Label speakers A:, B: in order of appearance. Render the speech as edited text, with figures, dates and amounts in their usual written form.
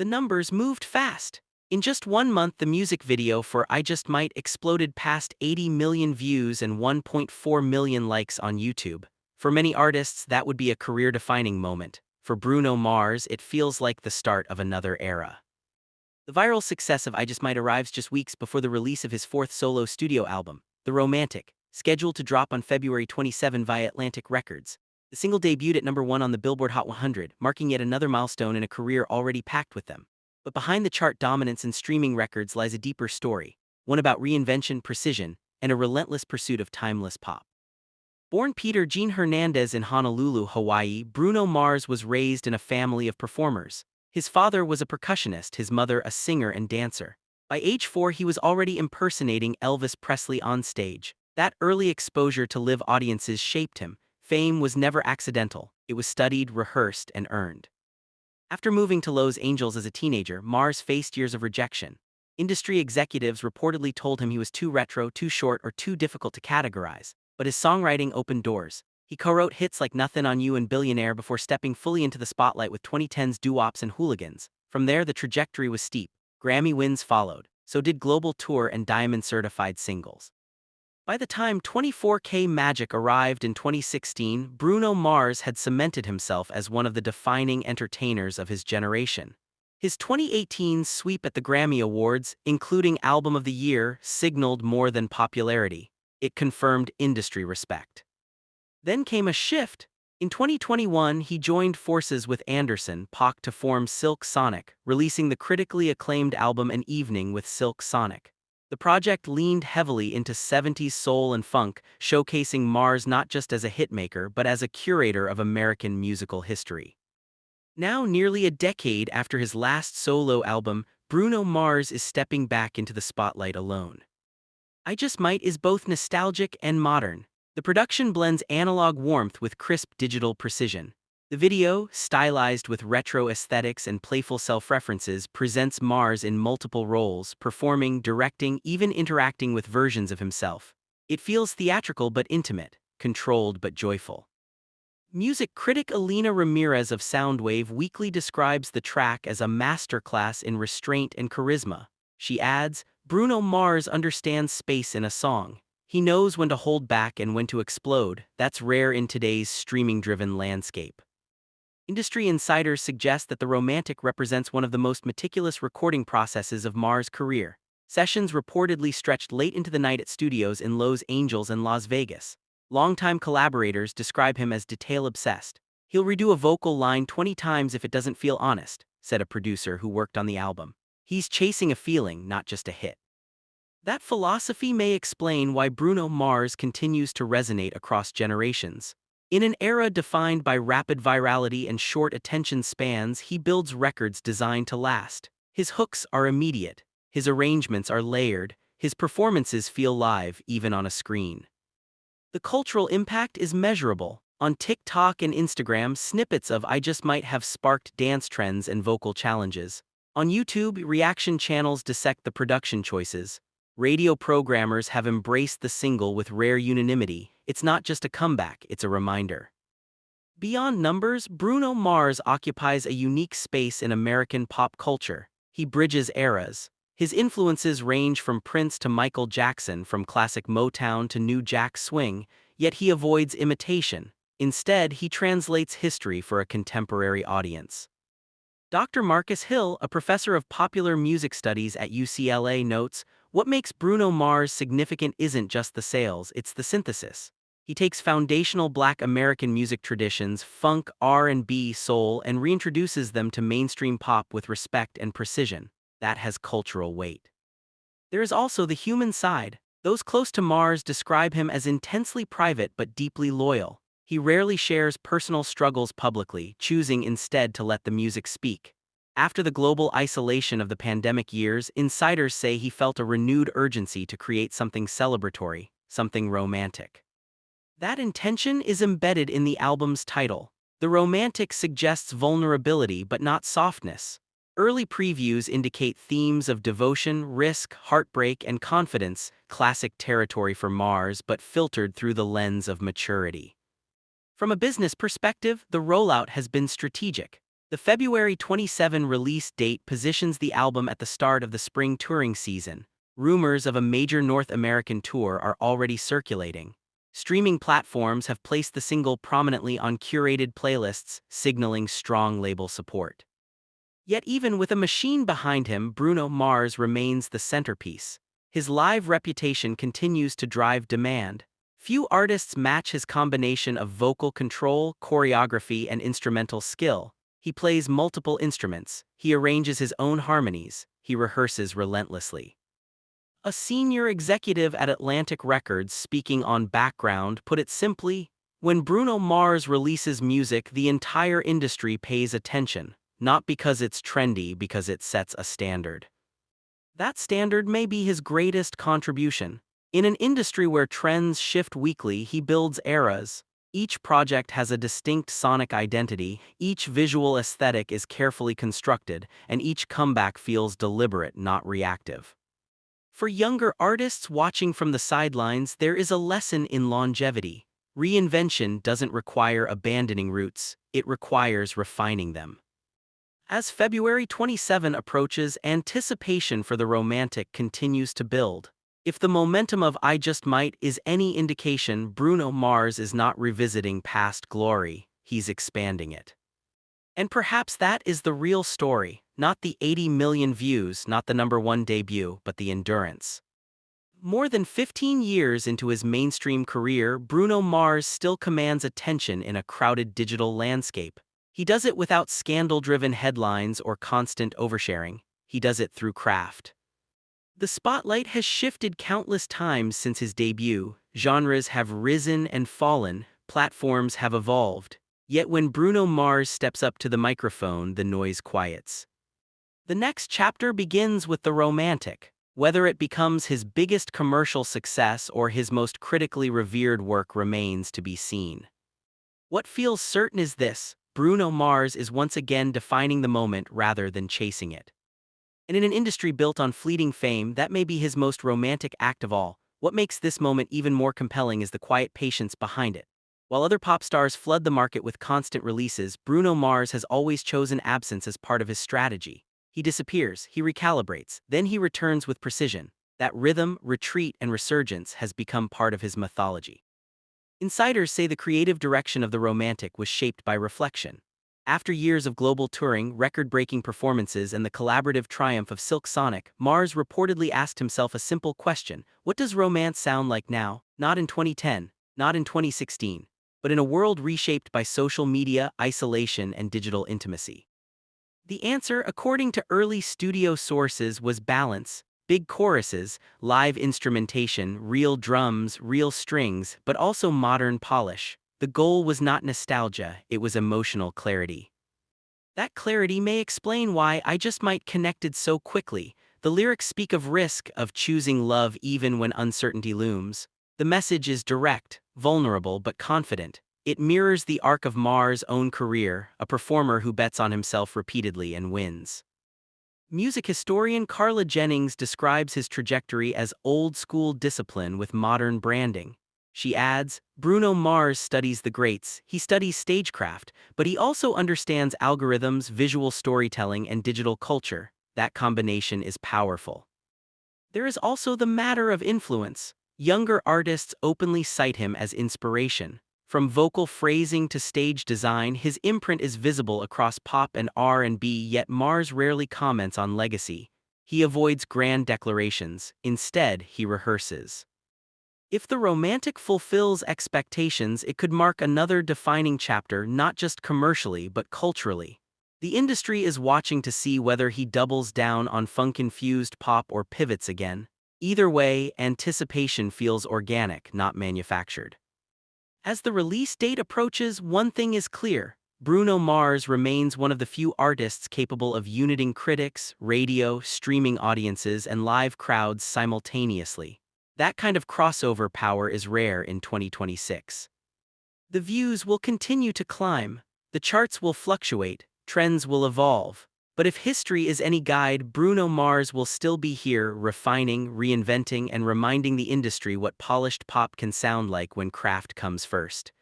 A: The numbers moved fast. In just 1 month, the music video for I Just Might exploded past 80 million views and 1.4 million likes on YouTube. For many artists, that would be a career-defining moment. For Bruno Mars, it feels like the start of another era. The viral success of I Just Might arrives just weeks before the release of his fourth solo studio album, The Romantic, scheduled to drop on February 27 via Atlantic Records. The single debuted at #1 on the Billboard Hot 100, marking yet another milestone in a career already packed with them. But behind the chart dominance and streaming records lies a deeper story, one about reinvention, precision, and a relentless pursuit of timeless pop. Born Peter Gene Hernandez in Honolulu, Hawaii, Bruno Mars was raised in a family of performers. His father was a percussionist, his mother a singer and dancer. By age 4, he was already impersonating Elvis Presley on stage. That early exposure to live audiences shaped him. Fame was never accidental. It was studied, rehearsed, and earned. After moving to Los Angeles as a teenager, Mars faced years of rejection. Industry executives reportedly told him he was too retro, too short, or too difficult to categorize. But his songwriting opened doors. He co-wrote hits like Nothing on You and Billionaire before stepping fully into the spotlight with 2010's Doo-Wops and Hooligans. From there, the trajectory was steep. Grammy wins followed. So did global tour and diamond-certified singles. By the time 24K Magic arrived in 2016, Bruno Mars had cemented himself as one of the defining entertainers of his generation. His 2018 sweep at the Grammy Awards, including Album of the Year, signaled more than popularity. It confirmed industry respect. Then came a shift. In 2021, he joined forces with Anderson .Paak to form Silk Sonic, releasing the critically acclaimed album An Evening with Silk Sonic. The project leaned heavily into 70s soul and funk, showcasing Mars not just as a hitmaker but as a curator of American musical history. Now, nearly a decade after his last solo album, Bruno Mars is stepping back into the spotlight alone. I Just Might is both nostalgic and modern. The production blends analog warmth with crisp digital precision. The video, stylized with retro aesthetics and playful self-references, presents Mars in multiple roles, performing, directing, even interacting with versions of himself. It feels theatrical but intimate, controlled but joyful. Music critic Alina Ramirez of Soundwave Weekly describes the track as a masterclass in restraint and charisma. She adds, Bruno Mars understands space in a song. He knows when to hold back and when to explode. That's rare in today's streaming-driven landscape. Industry insiders suggest that The Romantic represents one of the most meticulous recording processes of Mars' career. Sessions reportedly stretched late into the night at studios in Los Angeles and Las Vegas. Longtime collaborators describe him as detail-obsessed. He'll redo a vocal line 20 times if it doesn't feel honest, said a producer who worked on the album. He's chasing a feeling, not just a hit. That philosophy may explain why Bruno Mars continues to resonate across generations. In an era defined by rapid virality and short attention spans, he builds records designed to last. His hooks are immediate, his arrangements are layered, his performances feel live even on a screen. The cultural impact is measurable. On TikTok and Instagram, snippets of I Just Might have sparked dance trends and vocal challenges. On YouTube, reaction channels dissect the production choices. Radio programmers have embraced the single with rare unanimity. It's not just a comeback, it's a reminder. Beyond numbers, Bruno Mars occupies a unique space in American pop culture. He bridges eras. His influences range from Prince to Michael Jackson, from classic Motown to new jack swing, yet he avoids imitation. Instead, he translates history for a contemporary audience. Dr. Marcus Hill, a professor of popular music studies at UCLA, notes, what makes Bruno Mars significant isn't just the sales, it's the synthesis. He takes foundational Black American music traditions, funk, R&B, soul, and reintroduces them to mainstream pop with respect and precision. That has cultural weight. There is also the human side. Those close to Mars describe him as intensely private but deeply loyal. He rarely shares personal struggles publicly, choosing instead to let the music speak. After the global isolation of the pandemic years, insiders say he felt a renewed urgency to create something celebratory, something romantic. That intention is embedded in the album's title. The Romantic suggests vulnerability but not softness. Early previews indicate themes of devotion, risk, heartbreak, and confidence, classic territory for Mars but filtered through the lens of maturity. From a business perspective, the rollout has been strategic. The February 27 release date positions the album at the start of the spring touring season. Rumors of a major North American tour are already circulating. Streaming platforms have placed the single prominently on curated playlists, signaling strong label support. Yet even with a machine behind him, Bruno Mars remains the centerpiece. His live reputation continues to drive demand. Few artists match his combination of vocal control, choreography, and instrumental skill. He plays multiple instruments, he arranges his own harmonies, he rehearses relentlessly. A senior executive at Atlantic Records speaking on Background put it simply, "When Bruno Mars releases music, the entire industry pays attention, not because it's trendy, because it sets a standard." That standard may be his greatest contribution. In an industry where trends shift weekly, he builds eras. Each project has a distinct sonic identity, each visual aesthetic is carefully constructed, and each comeback feels deliberate, not reactive. For younger artists watching from the sidelines, there is a lesson in longevity. Reinvention doesn't require abandoning roots, it requires refining them. As February 27 approaches, anticipation for the romantic continues to build. If the momentum of I Just Might is any indication, Bruno Mars is not revisiting past glory, he's expanding it. And perhaps that is the real story, not the 80 million views, not the #1 debut, but the endurance. More than 15 years into his mainstream career, Bruno Mars still commands attention in a crowded digital landscape. He does it without scandal-driven headlines or constant oversharing. He does it through craft. The spotlight has shifted countless times since his debut. Genres have risen and fallen, platforms have evolved. Yet when Bruno Mars steps up to the microphone, the noise quiets. The next chapter begins with the romantic. Whether it becomes his biggest commercial success or his most critically revered work remains to be seen. What feels certain is this: Bruno Mars is once again defining the moment rather than chasing it. And in an industry built on fleeting fame, that may be his most romantic act of all. What makes this moment even more compelling is the quiet patience behind it. While other pop stars flood the market with constant releases, Bruno Mars has always chosen absence as part of his strategy. He disappears, he recalibrates, then he returns with precision. That rhythm, retreat, and resurgence has become part of his mythology. Insiders say the creative direction of the romantic was shaped by reflection. After years of global touring, record-breaking performances, and the collaborative triumph of Silk Sonic, Mars reportedly asked himself a simple question: what does romance sound like now? Not in 2010, not in 2016, but in a world reshaped by social media, isolation, and digital intimacy. The answer, according to early studio sources, was balance. Big choruses, live instrumentation, real drums, real strings, but also modern polish. The goal was not nostalgia, it was emotional clarity. That clarity may explain why I Just Might connected so quickly. The lyrics speak of risk, of choosing love even when uncertainty looms. The message is direct, vulnerable, but confident. It mirrors the arc of Mars' own career, a performer who bets on himself repeatedly and wins. Music historian Carla Jennings describes his trajectory as old-school discipline with modern branding. She adds, Bruno Mars studies the greats, he studies stagecraft, but he also understands algorithms, visual storytelling, and digital culture. That combination is powerful. There is also the matter of influence. Younger artists openly cite him as inspiration. From vocal phrasing to stage design, his imprint is visible across pop and R&B, yet Mars rarely comments on legacy. He avoids grand declarations, instead he rehearses. If the romantic fulfills expectations, it could mark another defining chapter, not just commercially but culturally. The industry is watching to see whether he doubles down on funk-infused pop or pivots again. Either way, anticipation feels organic, not manufactured. As the release date approaches, one thing is clear: Bruno Mars remains one of the few artists capable of uniting critics, radio, streaming audiences, and live crowds simultaneously. That kind of crossover power is rare in 2026. The views will continue to climb, the charts will fluctuate, trends will evolve. But if history is any guide, Bruno Mars will still be here, refining, reinventing, and reminding the industry what polished pop can sound like when craft comes first.